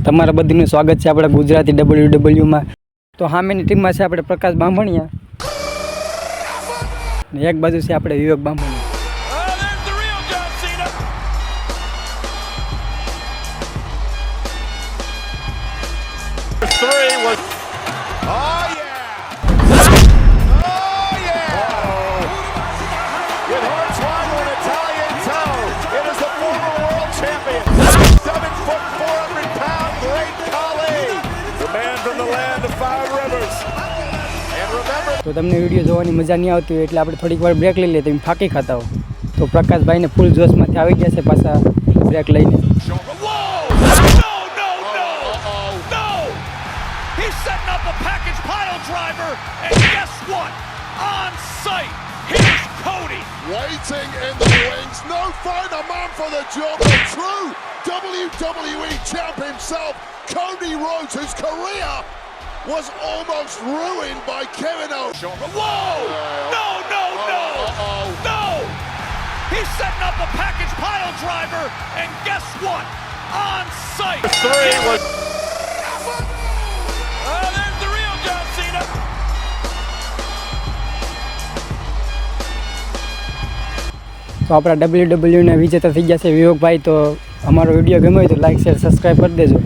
તમારા બધીનું સ્વાગત છે આપણા ગુજરાતી WWE માં। તો સામેની ટીમમાં છે આપણે પ્રકાશ બામણિયા ને એક બાજુ છે આપણે વિવેક બામણિયા। તો તમને વિડીયો જોવાની મજા નહીં આવતી હોય એટલે આપણે થોડીક વાર બ્રેક લઈ લઈએ, તમે ફાંકી ખાતા હો તો પ્રકાશભાઈને ફૂલ જોશમાંથી આવી ગયા છે પાછા બ્રેક લઈને। Waiting in the wings, no finer man for the job, the true WWE champ himself, Cody Rhodes, whose career was almost ruined by Kevin Owens. Whoa! No! No! He's setting up a package pile driver, and guess what? On site. Three was. There's the real John Cena. તો આપણા WWE ના વિજેતા થઈ ગયા છે વિવેકભાઈ। તો અમારો video ગમ્યો હોય તો લાઈક શેર સબસ્ક્રાઈબ કરી દેજો।